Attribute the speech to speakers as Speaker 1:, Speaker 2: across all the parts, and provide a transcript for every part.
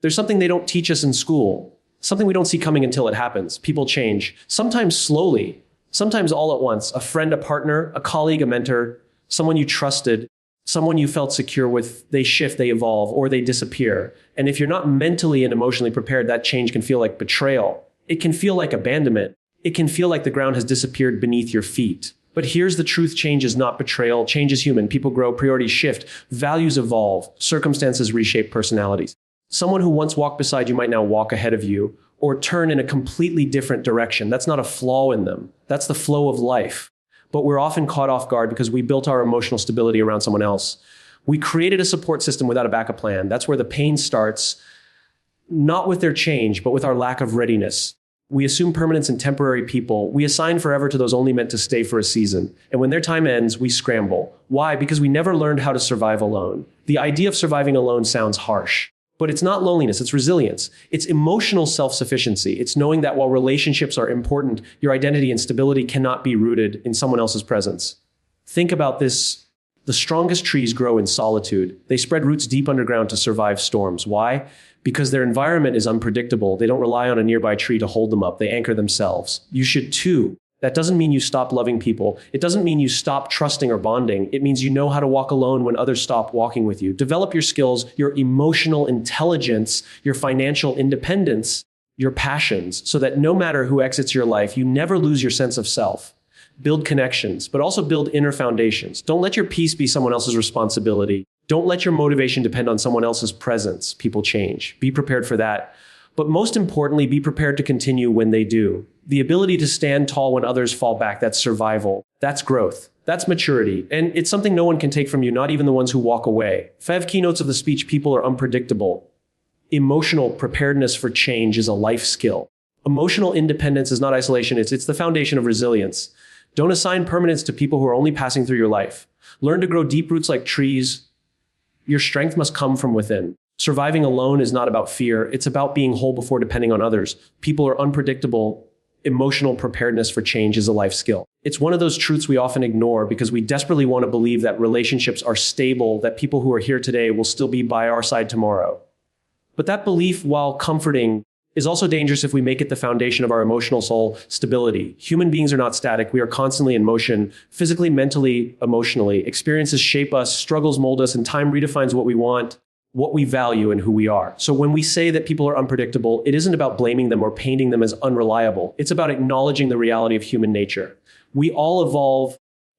Speaker 1: There's something they don't teach us in school, something we don't see coming until it happens. People change, sometimes slowly, sometimes all at once. A friend, a partner, a colleague, a mentor, someone you trusted, someone you felt secure with, they shift, they evolve, or they disappear. And if you're not mentally and emotionally prepared, that change can feel like betrayal. It can feel like abandonment. It can feel like the ground has disappeared beneath your feet. But here's the truth: change is not betrayal. Change is human. People grow, priorities shift, values evolve, circumstances reshape personalities. Someone who once walked beside you might now walk ahead of you or turn in a completely different direction. That's not a flaw in them. That's the flow of life. But we're often caught off guard because we built our emotional stability around someone else. We created a support system without a backup plan. That's where the pain starts, not with their change, but with our lack of readiness. We assume permanence in temporary people. We assign forever to those only meant to stay for a season. And when their time ends, we scramble. Why? Because we never learned how to survive alone. The idea of surviving alone sounds harsh, but it's not loneliness, it's resilience. It's emotional self-sufficiency. It's knowing that while relationships are important, your identity and stability cannot be rooted in someone else's presence. Think about this. The strongest trees grow in solitude. They spread roots deep underground to survive storms. Why? Because their environment is unpredictable. They don't rely on a nearby tree to hold them up. They anchor themselves. You should too. That doesn't mean you stop loving people. It doesn't mean you stop trusting or bonding. It means you know how to walk alone when others stop walking with you. Develop your skills, your emotional intelligence, your financial independence, your passions, so that no matter who exits your life, you never lose your sense of self. Build connections, but also build inner foundations. Don't let your peace be someone else's responsibility. Don't let your motivation depend on someone else's presence. People change. Be prepared for that. But most importantly, be prepared to continue when they do. The ability to stand tall when others fall back, that's survival. That's growth. That's maturity. And it's something no one can take from you, not even the ones who walk away. 5 keynotes of the speech: people are unpredictable. Emotional preparedness for change is a life skill. Emotional independence is not isolation. It's the foundation of resilience. Don't assign permanence to people who are only passing through your life. Learn to grow deep roots like trees. Your strength must come from within. Surviving alone is not about fear. It's about being whole before depending on others. People are unpredictable. Emotional preparedness for change is a life skill. It's one of those truths we often ignore because we desperately want to believe that relationships are stable, that people who are here today will still be by our side tomorrow. But that belief, while comforting, is also dangerous if we make it the foundation of our emotional soul stability. Human beings are not static. We are constantly in motion, physically, mentally, emotionally. Experiences shape us, struggles mold us, and time redefines what we want, what we value, and who we are. So when we say that people are unpredictable, it isn't about blaming them or painting them as unreliable. It's about acknowledging the reality of human nature. We all evolve,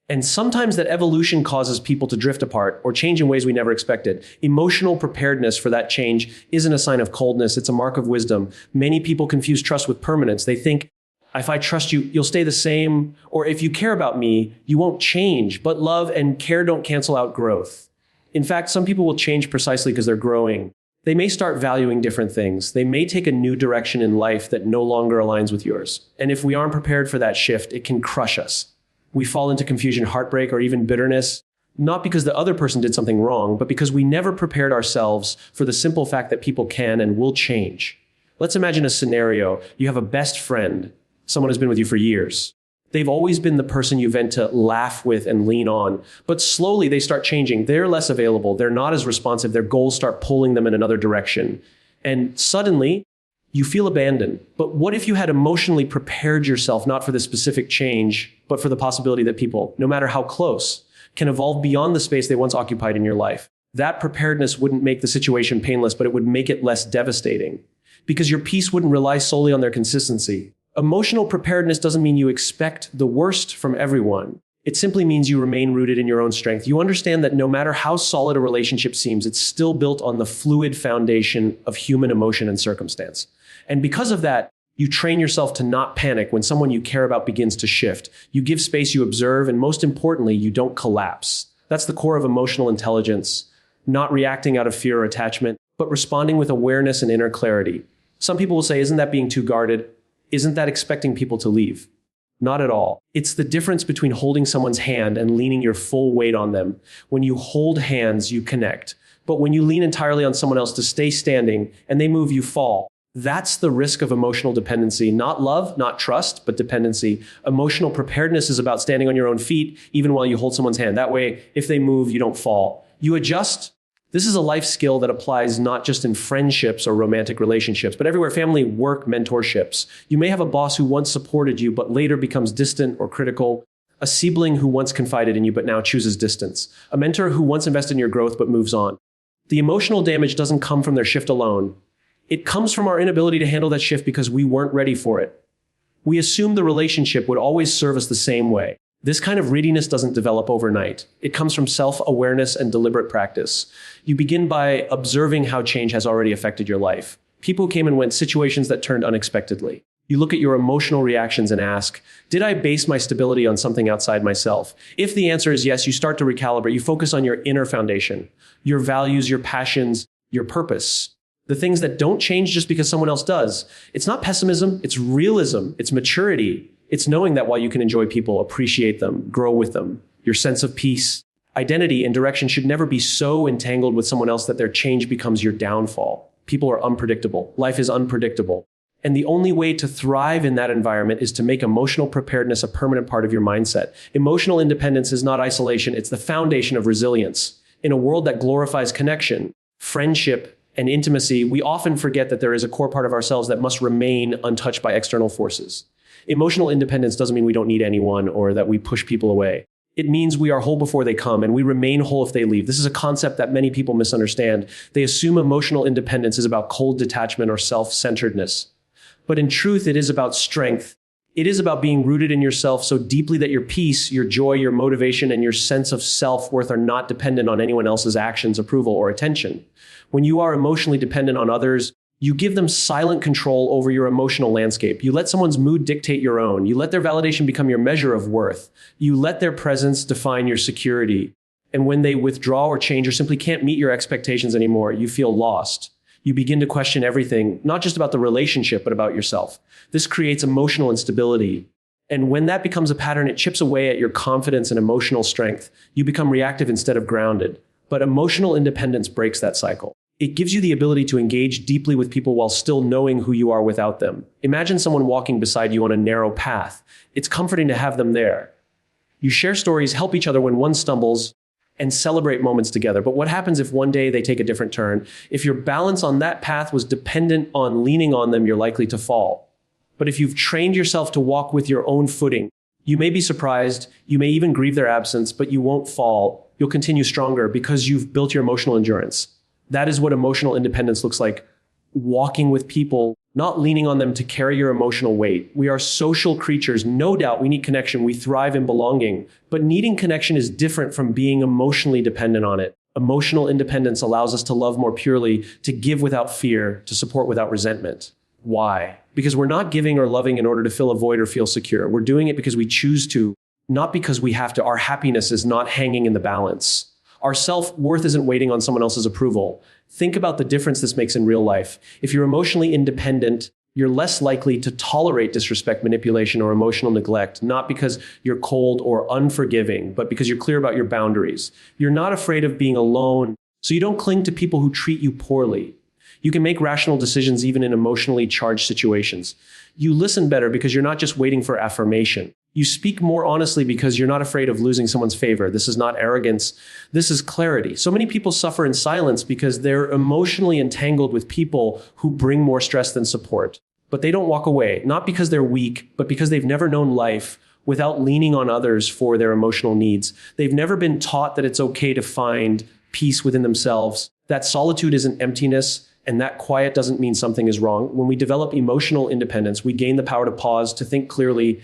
Speaker 1: and sometimes that evolution causes people to drift apart or change in ways we never expected. Emotional preparedness for that change isn't a sign of coldness, it's a mark of wisdom. Many people confuse trust with permanence. They think, if I trust you, you'll stay the same, or if you care about me, you won't change. But love and care don't cancel out growth. In fact, some people will change precisely because they're growing. They may start valuing different things. They may take a new direction in life that no longer aligns with yours. And if we aren't prepared for that shift, it can crush us. We fall into confusion, heartbreak, or even bitterness, not because the other person did something wrong, but because we never prepared ourselves for the simple fact that people can and will change. Let's imagine a scenario. You have a best friend, someone who's been with you for years. They've always been the person you vent to, laugh with, and lean on. But slowly they start changing. They're less available. They're not as responsive. Their goals start pulling them in another direction. And suddenly, you feel abandoned. But what if you had emotionally prepared yourself, not for the specific change, but for the possibility that people, no matter how close, can evolve beyond the space they once occupied in your life? That preparedness wouldn't make the situation painless, but it would make it less devastating. Because your peace wouldn't rely solely on their consistency. Emotional preparedness doesn't mean you expect the worst from everyone. It simply means you remain rooted in your own strength. You understand that no matter how solid a relationship seems, it's still built on the fluid foundation of human emotion and circumstance. And because of that, you train yourself to not panic when someone you care about begins to shift. You give space, you observe, and most importantly, you don't collapse. That's the core of emotional intelligence, not reacting out of fear or attachment, but responding with awareness and inner clarity. Some people will say, isn't that being too guarded? Isn't that expecting people to leave? Not at all. It's the difference between holding someone's hand and leaning your full weight on them. When you hold hands, you connect. But when you lean entirely on someone else to stay standing and they move, you fall. That's the risk of emotional dependency. Not love, not trust, but dependency. Emotional preparedness is about standing on your own feet, even while you hold someone's hand. That way, if they move, you don't fall. You adjust, This is a life skill that applies not just in friendships or romantic relationships, but everywhere: family, work, mentorships. You may have a boss who once supported you, but later becomes distant or critical. A sibling who once confided in you, but now chooses distance. A mentor who once invested in your growth, but moves on. The emotional damage doesn't come from their shift alone. It comes from our inability to handle that shift because we weren't ready for it. We assumed the relationship would always serve us the same way. This kind of readiness doesn't develop overnight. It comes from self-awareness and deliberate practice. You begin by observing how change has already affected your life. People came and went, situations that turned unexpectedly. You look at your emotional reactions and ask, did I base my stability on something outside myself? If the answer is yes, you start to recalibrate. You focus on your inner foundation, your values, your passions, your purpose. The things that don't change just because someone else does. It's not pessimism, it's realism, it's maturity. It's knowing that while you can enjoy people, appreciate them, grow with them, your sense of peace, identity, and direction should never be so entangled with someone else that their change becomes your downfall. People are unpredictable. Life is unpredictable. And the only way to thrive in that environment is to make emotional preparedness a permanent part of your mindset. Emotional independence is not isolation, it's the foundation of resilience. In a world that glorifies connection, friendship, and intimacy, we often forget that there is a core part of ourselves that must remain untouched by external forces. Emotional independence doesn't mean we don't need anyone or that we push people away. It means we are whole before they come and we remain whole if they leave. This is a concept that many people misunderstand. They assume emotional independence is about cold detachment or self-centeredness. But in truth, it is about strength. It is about being rooted in yourself so deeply that your peace, your joy, your motivation, and your sense of self-worth are not dependent on anyone else's actions, approval, or attention. When you are emotionally dependent on others, you give them silent control over your emotional landscape. You let someone's mood dictate your own. You let their validation become your measure of worth. You let their presence define your security. And when they withdraw or change or simply can't meet your expectations anymore, you feel lost. You begin to question everything, not just about the relationship, but about yourself. This creates emotional instability. And when that becomes a pattern, it chips away at your confidence and emotional strength. You become reactive instead of grounded. But emotional independence breaks that cycle. It gives you the ability to engage deeply with people while still knowing who you are without them. Imagine someone walking beside you on a narrow path. It's comforting to have them there. You share stories, help each other when one stumbles, and celebrate moments together. But what happens if one day they take a different turn? If your balance on that path was dependent on leaning on them, you're likely to fall. But if you've trained yourself to walk with your own footing, you may be surprised, you may even grieve their absence, but you won't fall. You'll continue stronger because you've built your emotional endurance. That is what emotional independence looks like. Walking with people, not leaning on them to carry your emotional weight. We are social creatures. No doubt we need connection. We thrive in belonging. But needing connection is different from being emotionally dependent on it. Emotional independence allows us to love more purely, to give without fear, to support without resentment. Why? Because we're not giving or loving in order to fill a void or feel secure. We're doing it because we choose to, not because we have to. Our happiness is not hanging in the balance. Our self-worth isn't waiting on someone else's approval. Think about the difference this makes in real life. If you're emotionally independent, you're less likely to tolerate disrespect, manipulation, or emotional neglect, not because you're cold or unforgiving, but because you're clear about your boundaries. You're not afraid of being alone, so you don't cling to people who treat you poorly. You can make rational decisions even in emotionally charged situations. You listen better because you're not just waiting for affirmation. You speak more honestly because you're not afraid of losing someone's favor. This is not arrogance. This is clarity. So many people suffer in silence because they're emotionally entangled with people who bring more stress than support. But they don't walk away, not because they're weak, but because they've never known life without leaning on others for their emotional needs. They've never been taught that it's okay to find peace within themselves, that solitude isn't emptiness, and that quiet doesn't mean something is wrong. When we develop emotional independence, we gain the power to pause, to think clearly,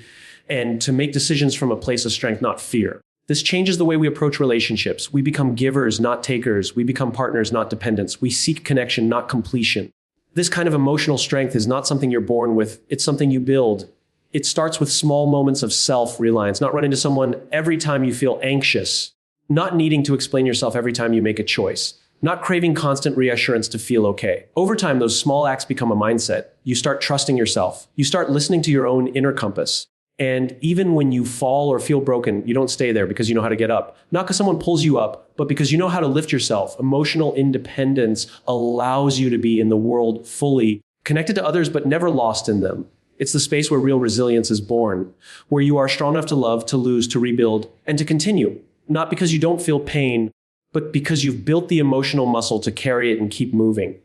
Speaker 1: and to make decisions from a place of strength, not fear. This changes the way we approach relationships. We become givers, not takers. We become partners, not dependents. We seek connection, not completion. This kind of emotional strength is not something you're born with. It's something you build. It starts with small moments of self-reliance, not running to someone every time you feel anxious, not needing to explain yourself every time you make a choice, not craving constant reassurance to feel okay. Over time, those small acts become a mindset. You start trusting yourself. You start listening to your own inner compass. And even when you fall or feel broken, you don't stay there because you know how to get up. Not because someone pulls you up, but because you know how to lift yourself. Emotional independence allows you to be in the world fully connected to others, but never lost in them. It's the space where real resilience is born, where you are strong enough to love, to lose, to rebuild, and to continue. Not because you don't feel pain, but because you've built the emotional muscle to carry it and keep moving.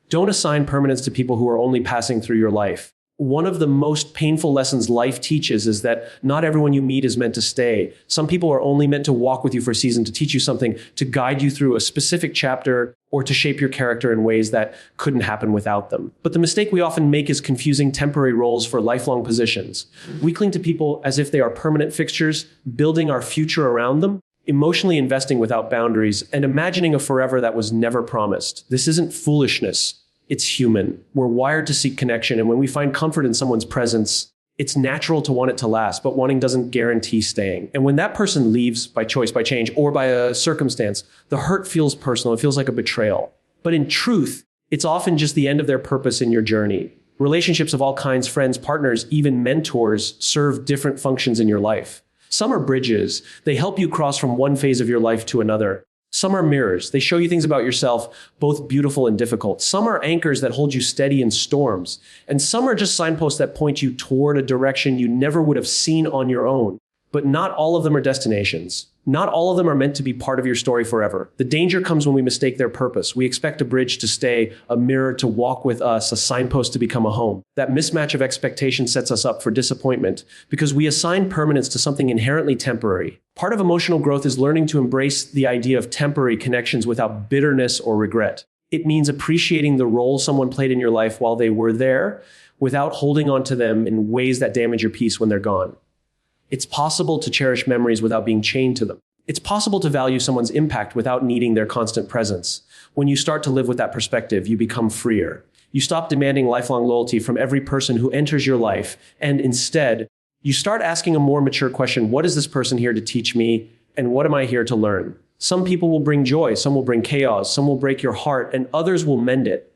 Speaker 1: Don't assign permanence to people who are only passing through your life. One of the most painful lessons life teaches is that not everyone you meet is meant to stay. Some people are only meant to walk with you for a season, to teach you something, to guide you through a specific chapter, or to shape your character in ways that couldn't happen without them. But the mistake we often make is confusing temporary roles for lifelong positions. We cling to people as if they are permanent fixtures, building our future around them, emotionally investing without boundaries, and imagining a forever that was never promised. This isn't foolishness. It's human. We're wired to seek connection, and when we find comfort in someone's presence, it's natural to want it to last, but wanting doesn't guarantee staying. And when that person leaves by choice, by change, or by a circumstance, the hurt feels personal. It feels like a betrayal. But in truth, it's often just the end of their purpose in your journey. Relationships of all kinds, friends, partners, even mentors, serve different functions in your life. Some are bridges. They help you cross from one phase of your life to another. Some are mirrors. They show you things about yourself, both beautiful and difficult. Some are anchors that hold you steady in storms. And some are just signposts that point you toward a direction you never would have seen on your own. But not all of them are destinations. Not all of them are meant to be part of your story forever. The danger comes when we mistake their purpose. We expect a bridge to stay, a mirror to walk with us, a signpost to become a home. That mismatch of expectation sets us up for disappointment because we assign permanence to something inherently temporary. Part of emotional growth is learning to embrace the idea of temporary connections without bitterness or regret. It means appreciating the role someone played in your life while they were there without holding on to them in ways that damage your peace when they're gone. It's possible to cherish memories without being chained to them. It's possible to value someone's impact without needing their constant presence. When you start to live with that perspective, you become freer. You stop demanding lifelong loyalty from every person who enters your life, and instead, you start asking a more mature question: what is this person here to teach me, and what am I here to learn? Some people will bring joy, some will bring chaos, some will break your heart, and others will mend it.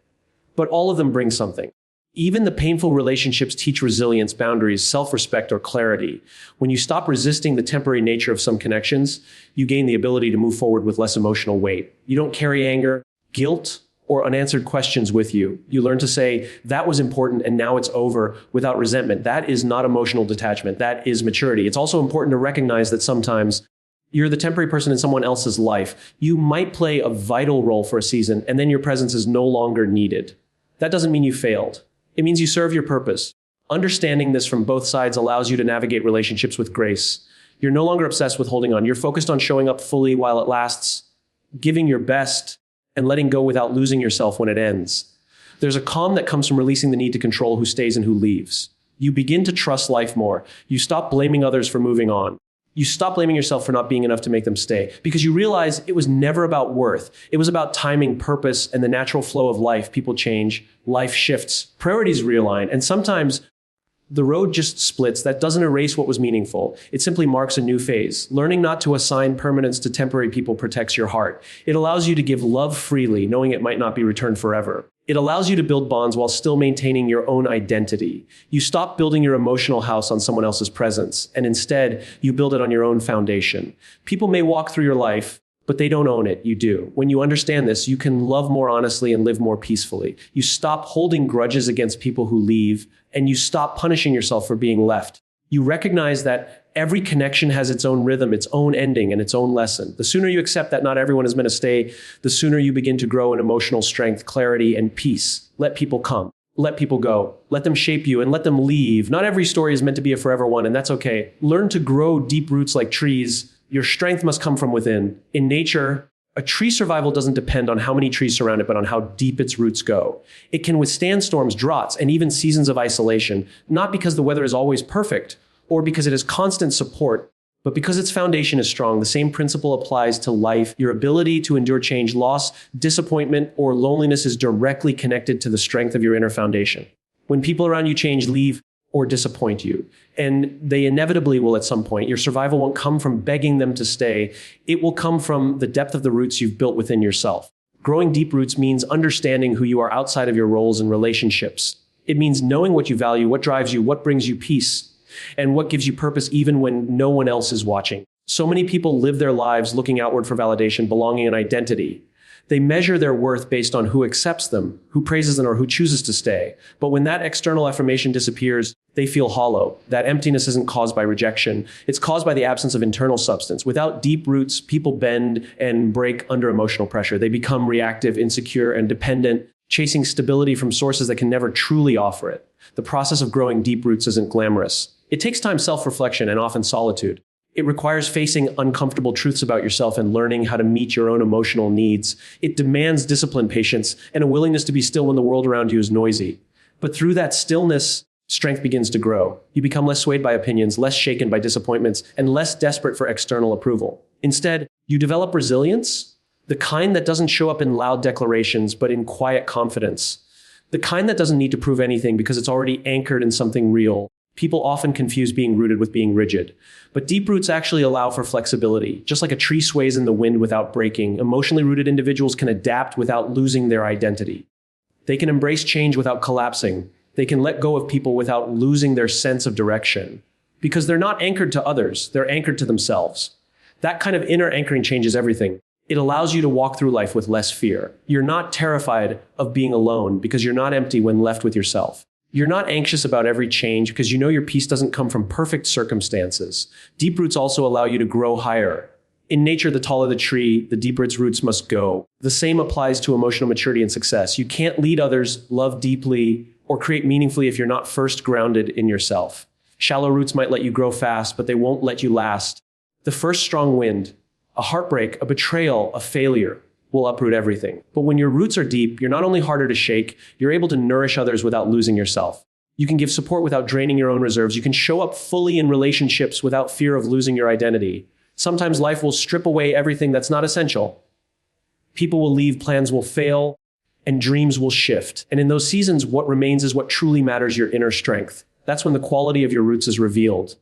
Speaker 1: But all of them bring something. Even the painful relationships teach resilience, boundaries, self-respect, or clarity. When you stop resisting the temporary nature of some connections, you gain the ability to move forward with less emotional weight. You don't carry anger, guilt, or unanswered questions with you. You learn to say, that was important and now it's over, without resentment. That is not emotional detachment. That is maturity. It's also important to recognize that sometimes you're the temporary person in someone else's life. You might play a vital role for a season, and then your presence is no longer needed. That doesn't mean you failed. It means you serve your purpose. Understanding this from both sides allows you to navigate relationships with grace. You're no longer obsessed with holding on. You're focused on showing up fully while it lasts, giving your best, and letting go without losing yourself when it ends. There's a calm that comes from releasing the need to control who stays and who leaves. You begin to trust life more. You stop blaming others for moving on. You stop blaming yourself for not being enough to make them stay, because you realize it was never about worth. It was about timing, purpose, and the natural flow of life. People change, life shifts, priorities realign, and sometimes the road just splits. That doesn't erase what was meaningful. It simply marks a new phase. Learning not to assign permanence to temporary people protects your heart. It allows you to give love freely, knowing it might not be returned forever. It allows you to build bonds while still maintaining your own identity. You stop building your emotional house on someone else's presence, and instead, you build it on your own foundation. People may walk through your life, but they don't own it. You do. When you understand this, you can love more honestly and live more peacefully. You stop holding grudges against people who leave, and you stop punishing yourself for being left. You recognize that every connection has its own rhythm, its own ending, and its own lesson. The sooner you accept that not everyone is meant to stay, the sooner you begin to grow in emotional strength, clarity, and peace. Let people come. Let people go. Let them shape you and let them leave. Not every story is meant to be a forever one, and that's okay. Learn to grow deep roots like trees. Your strength must come from within. In nature, a tree's survival doesn't depend on how many trees surround it, but on how deep its roots go. It can withstand storms, droughts, and even seasons of isolation, not because the weather is always perfect or because it has constant support, but because its foundation is strong. The same principle applies to life. Your ability to endure change, loss, disappointment, or loneliness is directly connected to the strength of your inner foundation. When people around you change, leave, or disappoint you, and they inevitably will at some point, your survival won't come from begging them to stay. It will come from the depth of the roots you've built within yourself. Growing deep roots means understanding who you are outside of your roles and relationships. It means knowing what you value, what drives you, what brings you peace, and what gives you purpose even when no one else is watching. So many people live their lives looking outward for validation, belonging, and identity. They measure their worth based on who accepts them, who praises them, or who chooses to stay. But when that external affirmation disappears, they feel hollow. That emptiness isn't caused by rejection. It's caused by the absence of internal substance. Without deep roots, people bend and break under emotional pressure. They become reactive, insecure, and dependent, chasing stability from sources that can never truly offer it. The process of growing deep roots isn't glamorous. It takes time, self-reflection, and often solitude. It requires facing uncomfortable truths about yourself and learning how to meet your own emotional needs. It demands discipline, patience, and a willingness to be still when the world around you is noisy. But through that stillness, strength begins to grow. You become less swayed by opinions, less shaken by disappointments, and less desperate for external approval. Instead, you develop resilience, the kind that doesn't show up in loud declarations, but in quiet confidence. The kind that doesn't need to prove anything because it's already anchored in something real. People often confuse being rooted with being rigid. But deep roots actually allow for flexibility. Just like a tree sways in the wind without breaking, emotionally rooted individuals can adapt without losing their identity. They can embrace change without collapsing. They can let go of people without losing their sense of direction. Because they're not anchored to others, they're anchored to themselves. That kind of inner anchoring changes everything. It allows you to walk through life with less fear. You're not terrified of being alone because you're not empty when left with yourself. You're not anxious about every change because you know your peace doesn't come from perfect circumstances. Deep roots also allow you to grow higher. In nature, the taller the tree, the deeper its roots must go. The same applies to emotional maturity and success. You can't lead others, love deeply, or create meaningfully if you're not first grounded in yourself. Shallow roots might let you grow fast, but they won't let you last. The first strong wind, a heartbreak, a betrayal, a failure, will uproot everything. But when your roots are deep, you're not only harder to shake, you're able to nourish others without losing yourself. You can give support without draining your own reserves. You can show up fully in relationships without fear of losing your identity. Sometimes life will strip away everything that's not essential. People will leave, plans will fail, and dreams will shift. And in those seasons, what remains is what truly matters, your inner strength. That's when the quality of your roots is revealed.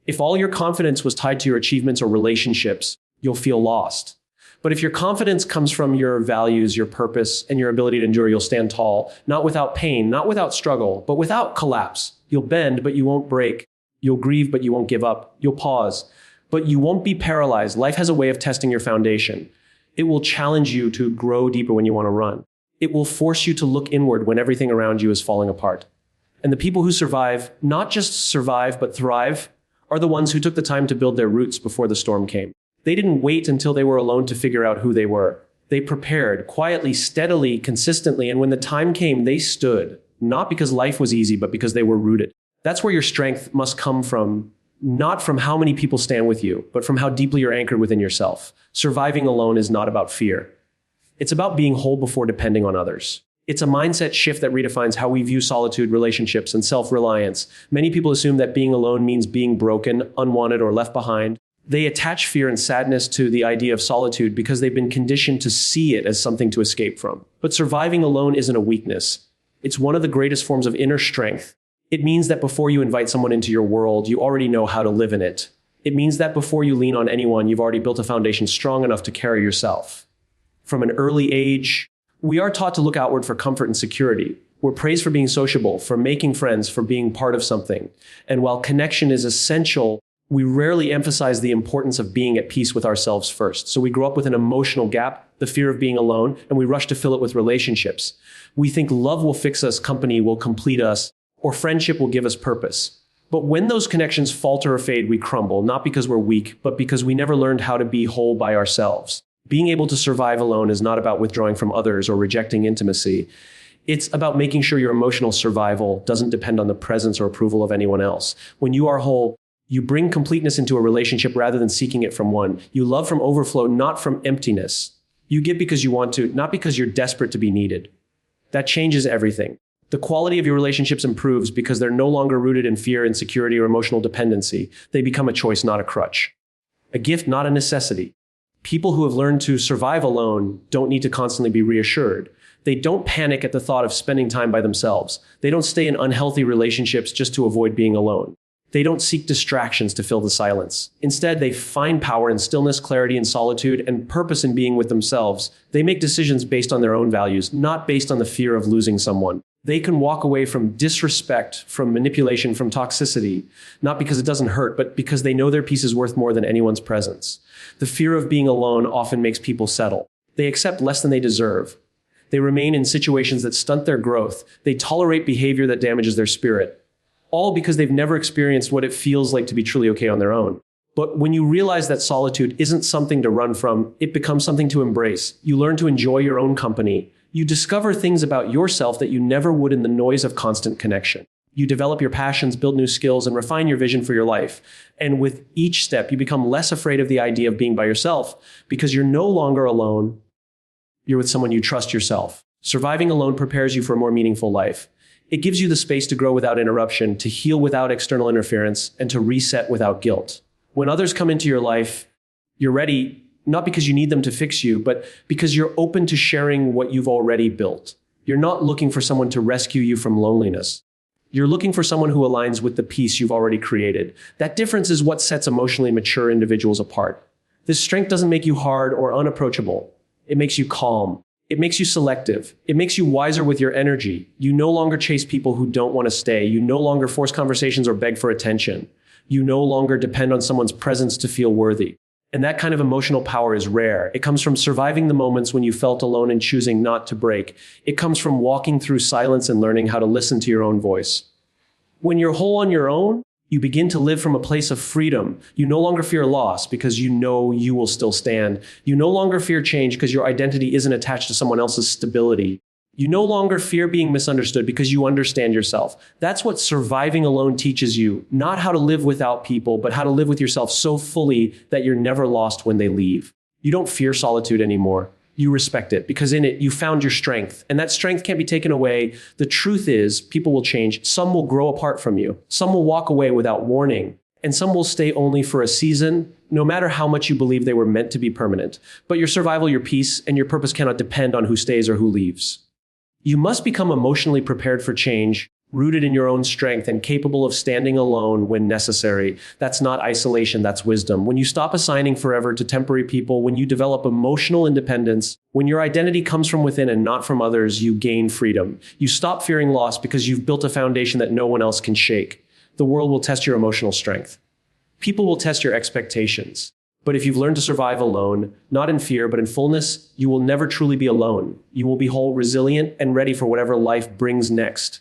Speaker 1: If all your confidence was tied to your achievements or relationships, you'll feel lost. But if your confidence comes from your values, your purpose, and your ability to endure, you'll stand tall, not without pain, not without struggle, but without collapse. You'll bend, but you won't break. You'll grieve, but you won't give up. You'll pause, but you won't be paralyzed. Life has a way of testing your foundation. It will challenge you to grow deeper when you want to run. It will force you to look inward when everything around you is falling apart. And the people who survive, not just survive, but thrive, are the ones who took the time to build their roots before the storm came. They didn't wait until they were alone to figure out who they were. They prepared quietly, steadily, consistently, and when the time came, they stood, not because life was easy, but because they were rooted. That's where your strength must come from, not from how many people stand with you, but from how deeply you're anchored within yourself. Surviving alone is not about fear. It's about being whole before depending on others. It's a mindset shift that redefines how we view solitude, relationships, and self-reliance. Many people assume that being alone means being broken, unwanted, or left behind. They attach fear and sadness to the idea of solitude because they've been conditioned to see it as something to escape from. But surviving alone isn't a weakness. It's one of the greatest forms of inner strength. It means that before you invite someone into your world, you already know how to live in it. It means that before you lean on anyone, you've already built a foundation strong enough to carry yourself. From an early age, we are taught to look outward for comfort and security. We're praised for being sociable, for making friends, for being part of something. And while connection is essential, we rarely emphasize the importance of being at peace with ourselves first. So we grow up with an emotional gap, the fear of being alone, and we rush to fill it with relationships. We think love will fix us, company will complete us, or friendship will give us purpose. But when those connections falter or fade, we crumble, not because we're weak, but because we never learned how to be whole by ourselves. Being able to survive alone is not about withdrawing from others or rejecting intimacy. It's about making sure your emotional survival doesn't depend on the presence or approval of anyone else. When you are whole, you bring completeness into a relationship rather than seeking it from one. You love from overflow, not from emptiness. You give because you want to, not because you're desperate to be needed. That changes everything. The quality of your relationships improves because they're no longer rooted in fear, insecurity, or emotional dependency. They become a choice, not a crutch. A gift, not a necessity. People who have learned to survive alone don't need to constantly be reassured. They don't panic at the thought of spending time by themselves. They don't stay in unhealthy relationships just to avoid being alone. They don't seek distractions to fill the silence. Instead, they find power in stillness, clarity in solitude, and purpose in being with themselves. They make decisions based on their own values, not based on the fear of losing someone. They can walk away from disrespect, from manipulation, from toxicity, not because it doesn't hurt, but because they know their peace is worth more than anyone's presence. The fear of being alone often makes people settle. They accept less than they deserve. They remain in situations that stunt their growth. They tolerate behavior that damages their spirit. all because they've never experienced what it feels like to be truly okay on their own. But when you realize that solitude isn't something to run from, it becomes something to embrace. You learn to enjoy your own company. You discover things about yourself that you never would in the noise of constant connection. You develop your passions, build new skills, and refine your vision for your life. And with each step, you become less afraid of the idea of being by yourself because you're no longer alone. You're with someone you trust yourself. Surviving alone prepares you for a more meaningful life. It gives you the space to grow without interruption, to heal without external interference, and to reset without guilt. When others come into your life, you're ready, not because you need them to fix you, but because you're open to sharing what you've already built. You're not looking for someone to rescue you from loneliness. You're looking for someone who aligns with the peace you've already created. That difference is what sets emotionally mature individuals apart. This strength doesn't make you hard or unapproachable. It makes you calm. It makes you selective. It makes you wiser with your energy. You no longer chase people who don't want to stay. You no longer force conversations or beg for attention. You no longer depend on someone's presence to feel worthy. And that kind of emotional power is rare. It comes from surviving the moments when you felt alone and choosing not to break. It comes from walking through silence and learning how to listen to your own voice. When you're whole on your own, you begin to live from a place of freedom. You no longer fear loss because you know you will still stand. You no longer fear change because your identity isn't attached to someone else's stability. You no longer fear being misunderstood because you understand yourself. That's what surviving alone teaches you, not how to live without people, but how to live with yourself so fully that you're never lost when they leave. You don't fear solitude anymore. You respect it because in it, you found your strength, and that strength can't be taken away. The truth is, people will change. Some will grow apart from you. Some will walk away without warning, and some will stay only for a season, no matter how much you believe they were meant to be permanent. But your survival, your peace, and your purpose cannot depend on who stays or who leaves. You must become emotionally prepared for change, rooted in your own strength and capable of standing alone when necessary. That's not isolation, that's wisdom. When you stop assigning forever to temporary people, when you develop emotional independence, when your identity comes from within and not from others, you gain freedom. You stop fearing loss because you've built a foundation that no one else can shake. The world will test your emotional strength. People will test your expectations. But if you've learned to survive alone, not in fear, but in fullness, you will never truly be alone. You will be whole, resilient, and ready for whatever life brings next.